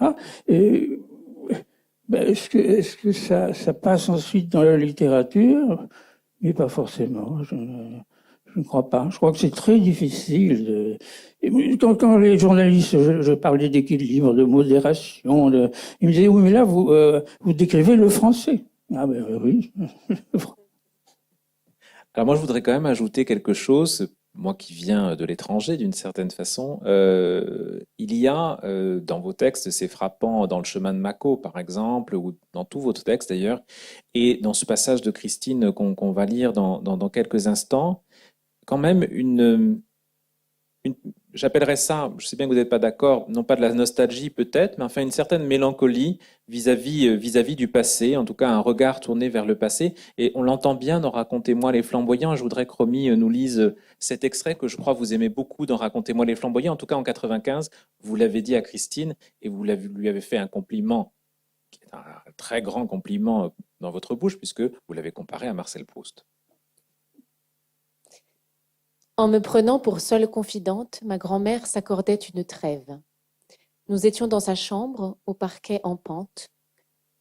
Speaker 2: Est-ce que ça passe ensuite dans la littérature? Mais pas forcément. Je ne crois pas. Je crois que c'est très difficile. Quand les journalistes, je parlais d'équilibre, de modération, ils me disaient oui, mais là vous décrivez le français. Ah ben oui.
Speaker 1: Alors moi, je voudrais quand même ajouter quelque chose, moi qui viens de l'étranger d'une certaine façon. Il y a dans vos textes, c'est frappant, dans Le chemin de Mako par exemple, ou dans tous vos textes d'ailleurs, et dans ce passage de Christine qu'on va lire dans quelques instants, quand même j'appellerais ça, je sais bien que vous n'êtes pas d'accord, non pas de la nostalgie peut-être, mais enfin une certaine mélancolie vis-à-vis du passé, en tout cas un regard tourné vers le passé. Et on l'entend bien dans Racontez-moi les flamboyants. Je voudrais que Romy nous lise cet extrait que je crois vous aimez beaucoup dans Racontez-moi les flamboyants. En tout cas en 95, vous l'avez dit à Christine et lui avez fait un compliment, qui est un très grand compliment dans votre bouche, puisque vous l'avez comparé à Marcel Proust.
Speaker 3: En me prenant pour seule confidente, ma grand-mère s'accordait une trêve. Nous étions dans sa chambre, au parquet en pente.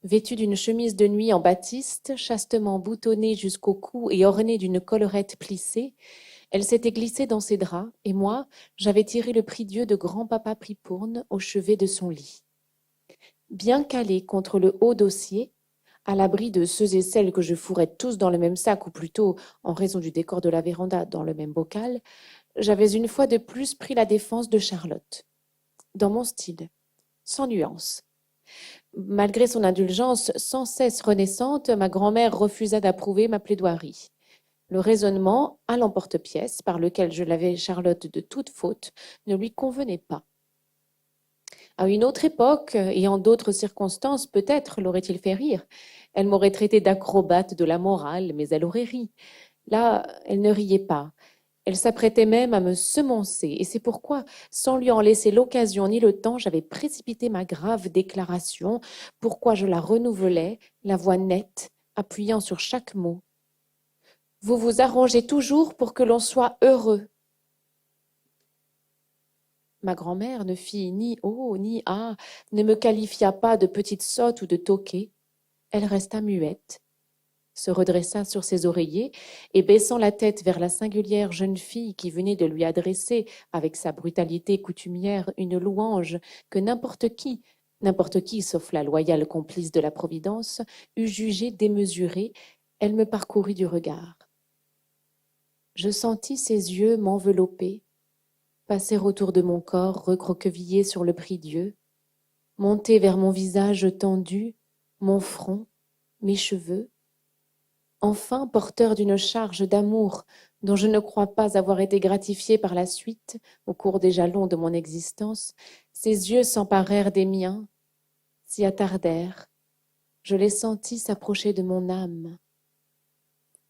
Speaker 3: Vêtue d'une chemise de nuit en batiste, chastement boutonnée jusqu'au cou et ornée d'une collerette plissée, elle s'était glissée dans ses draps, et moi, j'avais tiré le prie-dieu de grand-papa Pripourne au chevet de son lit. Bien calée contre le haut dossier, à l'abri de ceux et celles que je fourrais tous dans le même sac, ou plutôt, en raison du décor de la véranda, dans le même bocal, j'avais une fois de plus pris la défense de Charlotte. Dans mon style, sans nuance. Malgré son indulgence sans cesse renaissante, ma grand-mère refusa d'approuver ma plaidoirie. Le raisonnement, à l'emporte-pièce, par lequel je lavais Charlotte de toute faute, ne lui convenait pas. À une autre époque, et en d'autres circonstances, peut-être l'aurait-il fait rire. Elle m'aurait traité d'acrobate de la morale, mais elle aurait ri. Là, elle ne riait pas. Elle s'apprêtait même à me semoncer, et c'est pourquoi, sans lui en laisser l'occasion ni le temps, j'avais précipité ma grave déclaration, pourquoi je la renouvelais, la voix nette, appuyant sur chaque mot. Vous vous arrangez toujours pour que l'on soit heureux. Ma grand-mère ne fit ni oh ni ah, ne me qualifia pas de petite sotte ou de toquée. Elle resta muette, se redressa sur ses oreillers et baissant la tête vers la singulière jeune fille qui venait de lui adresser, avec sa brutalité coutumière, une louange que n'importe qui sauf la loyale complice de la Providence, eût jugée démesurée, elle me parcourut du regard. Je sentis ses yeux m'envelopper, passer autour de mon corps recroquevillé sur le prie-dieu, monter vers mon visage tendu, mon front, mes cheveux, enfin porteur d'une charge d'amour dont je ne crois pas avoir été gratifiée par la suite, au cours des jalons de mon existence, ses yeux s'emparèrent des miens, s'y attardèrent, je les sentis s'approcher de mon âme.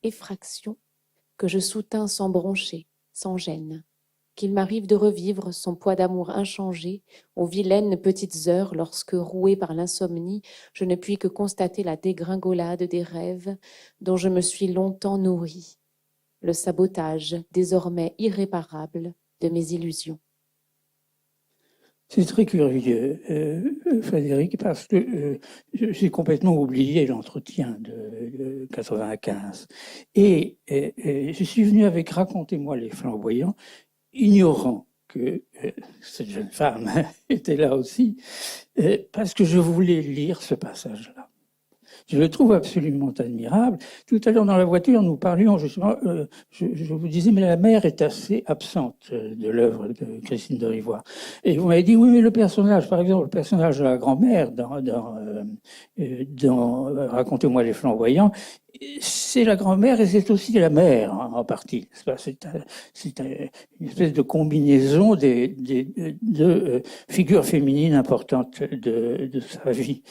Speaker 3: Effraction que je soutins sans broncher, sans gêne, qu'il m'arrive de revivre son poids d'amour inchangé aux vilaines petites heures lorsque, roué par l'insomnie, je ne puis que constater la dégringolade des rêves dont je me suis longtemps nourrie, le sabotage désormais irréparable de mes illusions.
Speaker 2: C'est très curieux, Frédéric, parce que j'ai complètement oublié l'entretien de 95. Et je suis venu avec Racontez-moi les flamboyants, ignorant que cette jeune femme était là aussi, parce que je voulais lire ce passage-là. Je le trouve absolument admirable. Tout à l'heure dans la voiture, nous parlions justement, je vous disais, mais la mère est assez absente de l'œuvre de Christine de Rivoire. Et vous m'avez dit, oui, mais le personnage, par exemple, le personnage de la grand-mère dans Racontez-moi les flamboyants, c'est la grand-mère et c'est aussi la mère en partie. C'est une espèce de combinaison de figures féminines importantes de sa vie.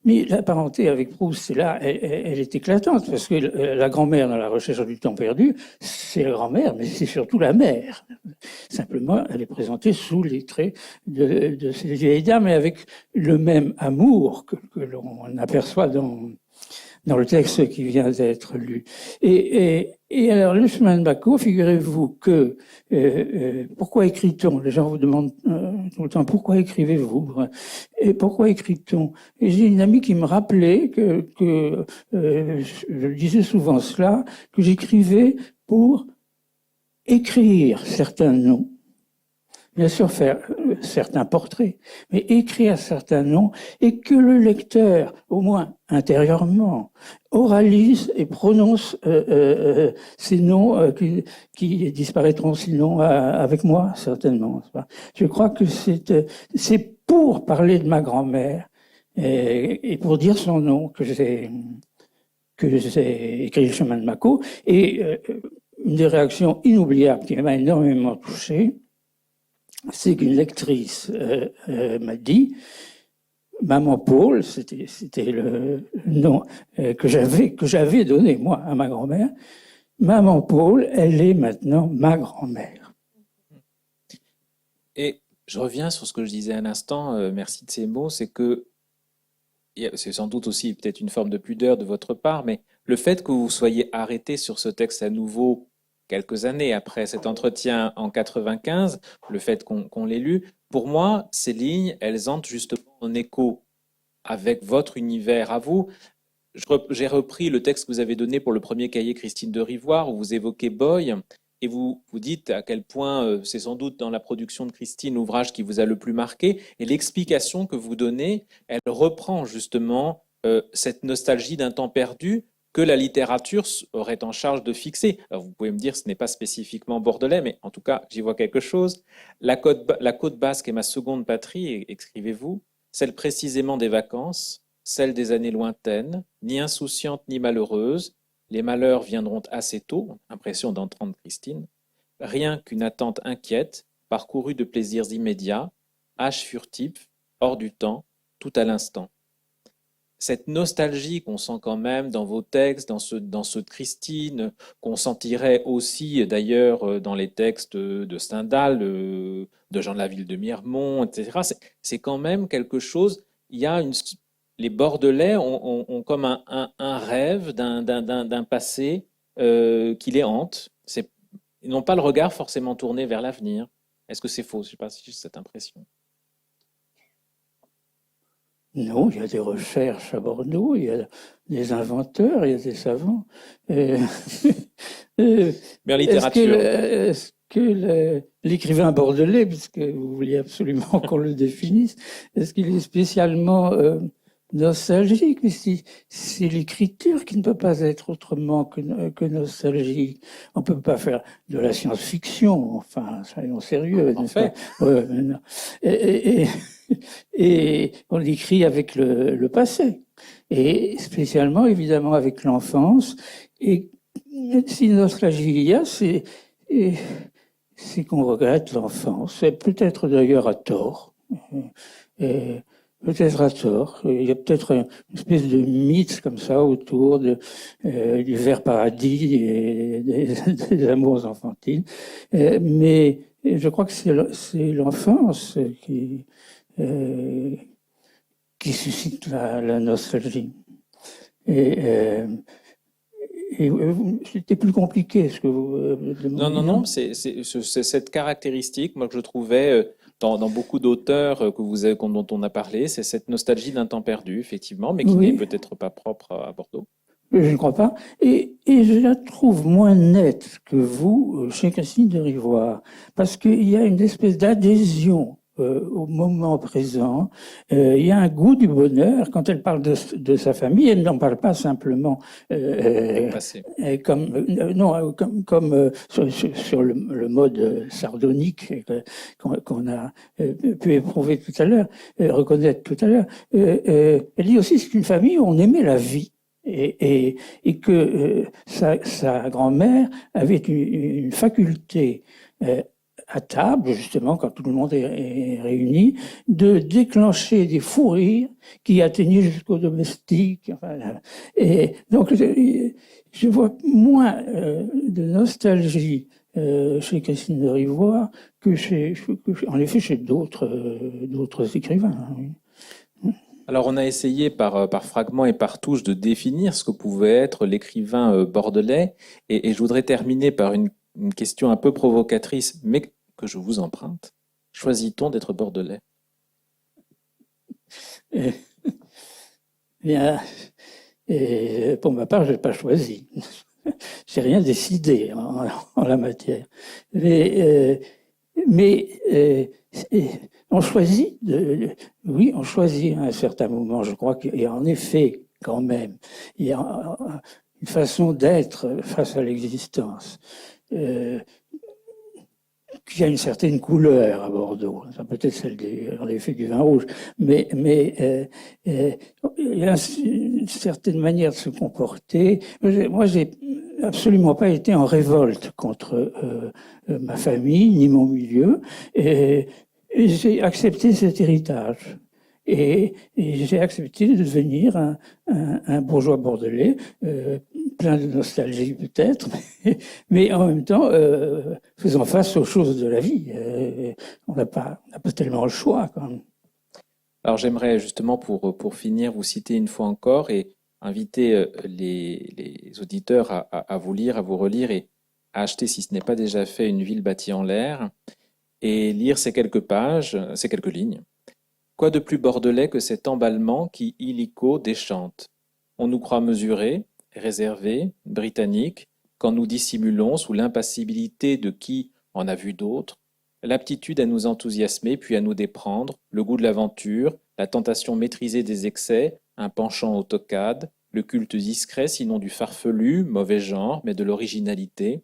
Speaker 2: Mais la parenté avec Proust, c'est là, elle est éclatante parce que la grand-mère dans La Recherche du temps perdu, c'est la grand-mère, mais c'est surtout la mère. Simplement, elle est présentée sous les traits de ces vieilles dames et avec le même amour que l'on aperçoit dans le texte qui vient d'être lu. Et alors, le chemin de Mako, figurez-vous que pourquoi écrit-on? Les gens vous demandent tout le temps pourquoi écrivez-vous? Et pourquoi écrit-on? Et j'ai une amie qui me rappelait que je disais souvent cela, que j'écrivais pour écrire certains noms. Bien sûr, faire certains portraits, mais écrire certains noms et que le lecteur, au moins intérieurement, oralise et prononce ces noms qui disparaîtront sinon avec moi, certainement. Je crois que c'est pour parler de ma grand-mère et pour dire son nom que j'ai écrit Le chemin de Mako. Et une des réactions inoubliables qui m'a énormément touché, c'est qu'une lectrice m'a dit, Maman Paul, c'était le nom que j'avais donné moi à ma grand-mère. Maman Paul, elle est maintenant ma grand-mère.
Speaker 1: Et je reviens sur ce que je disais un instant, merci de ces mots, c'est que c'est sans doute aussi peut-être une forme de pudeur de votre part, mais le fait que vous soyez arrêté sur ce texte à nouveau quelques années après cet entretien en 95, le fait qu'on l'ait lu, pour moi, ces lignes, elles entrent justement en écho avec votre univers à vous. J'ai repris le texte que vous avez donné pour le premier cahier Christine de Rivoire, où vous évoquez Boy, et vous dites à quel point c'est sans doute dans la production de Christine l'ouvrage qui vous a le plus marqué, et l'explication que vous donnez, elle reprend justement cette nostalgie d'un temps perdu que la littérature aurait en charge de fixer. Alors vous pouvez me dire que ce n'est pas spécifiquement bordelais, mais en tout cas, j'y vois quelque chose. La côte basque est ma seconde patrie, écrivez-vous, celle précisément des vacances, celle des années lointaines, ni insouciante ni malheureuse. Les malheurs viendront assez tôt, impression d'entrant de Christine. Rien qu'une attente inquiète, parcourue de plaisirs immédiats, âge furtif, hors du temps, tout à l'instant. Cette nostalgie qu'on sent quand même dans vos textes, dans ceux de Christine, qu'on sentirait aussi d'ailleurs dans les textes de Stendhal, de Jean de la Ville de Miremont, etc. C'est quand même quelque chose. Il y a les Bordelais ont comme un rêve d'un passé qui les hante. Ils n'ont pas le regard forcément tourné vers l'avenir. Est-ce que c'est faux? Je ne sais pas si j'ai cette impression.
Speaker 2: Non, il y a des recherches à Bordeaux, il y a des inventeurs, il y a des savants. Euh,
Speaker 1: Mais en littérature.
Speaker 2: Est-ce que l'écrivain bordelais, puisque vous vouliez absolument qu'on le définisse, est-ce qu'il est spécialement nostalgique? Mais c'est l'écriture qui ne peut pas être autrement que nostalgique. On ne peut pas faire de la science-fiction, enfin, soyons sérieux.
Speaker 1: En fait.
Speaker 2: Ouais, non. Et on écrit avec le passé, et spécialement évidemment avec l'enfance. Et si nostalgie il y a, c'est qu'on regrette l'enfance, peut-être d'ailleurs à tort. Peut-être à tort. Il y a peut-être une espèce de mythe comme ça autour du vert paradis et des amours enfantines. Mais je crois que c'est l'enfance qui suscite la nostalgie. Et c'était plus compliqué ce que vous demandez.
Speaker 1: Non, c'est cette caractéristique, moi, que je trouvais dans beaucoup d'auteurs dont on a parlé, c'est cette nostalgie d'un temps perdu, effectivement, mais qui
Speaker 2: Oui.
Speaker 1: n'est peut-être pas propre à Bordeaux.
Speaker 2: Je ne crois pas. Et je la trouve moins nette que vous chez Christine de Rivoire, parce qu'il y a une espèce d'adhésion au moment présent. Il y a un goût du bonheur. Quand elle parle de sa famille, elle n'en parle pas simplement comme sur le mode sardonique qu'on a pu éprouver tout à l'heure, reconnaître tout à l'heure. Elle dit aussi que c'est une famille où on aimait la vie. Et que sa grand-mère avait une faculté à table, justement, quand tout le monde est réuni, de déclencher des fous rires qui atteignaient jusqu'aux domestiques. Enfin, et donc, je vois moins de nostalgie chez Christine de Rivoire en effet, chez d'autres écrivains. Oui.
Speaker 1: Alors, on a essayé par fragments et par touches de définir ce que pouvait être l'écrivain bordelais. Et je voudrais terminer par une question un peu provocatrice, mais que je vous emprunte. Choisit-on d'être bordelais?
Speaker 2: Bien, pour ma part, je n'ai pas choisi. J'ai rien décidé en la matière. Mais on choisit, oui, on choisit à un certain moment. Je crois qu'il y a en effet, quand même, il y a une façon d'être face à l'existence qui a une certaine couleur à Bordeaux. Peut-être celle en effet du vin rouge, mais il y a une certaine manière de se comporter. Moi, j'ai absolument pas été en révolte contre ma famille ni mon milieu, et j'ai accepté cet héritage. Et j'ai accepté de devenir un bourgeois bordelais, plein de nostalgie peut-être, mais en même temps faisant face aux choses de la vie. On n'a pas tellement le choix quand même.
Speaker 1: Alors j'aimerais justement pour finir vous citer une fois encore et inviter les auditeurs à vous lire, à vous relire et à acheter, si ce n'est pas déjà fait, Une ville bâtie en l'air et lire ces quelques pages, ces quelques lignes. Quoi de plus bordelais que cet emballement qui, illico, déchante? On nous croit mesurés, réservés, britanniques, quand nous dissimulons sous l'impassibilité de qui en a vu d'autres, l'aptitude à nous enthousiasmer puis à nous déprendre, le goût de l'aventure, la tentation maîtrisée des excès, un penchant au toccade, le culte discret sinon du farfelu, mauvais genre, mais de l'originalité,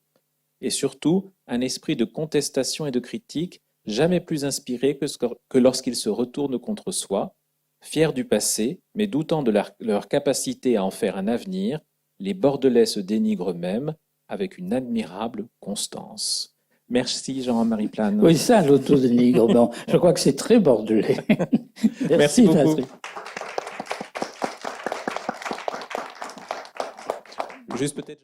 Speaker 1: et surtout un esprit de contestation et de critique jamais plus inspiré que lorsqu'ils se retournent contre soi, fiers du passé, mais doutant de leur capacité à en faire un avenir, les Bordelais se dénigrent eux-mêmes avec une admirable constance. Merci Jean-Marie Plane.
Speaker 2: Oui, ça, l'autodénigrement. Je crois que c'est très bordelais.
Speaker 1: Merci beaucoup. Patrick. Juste peut-être.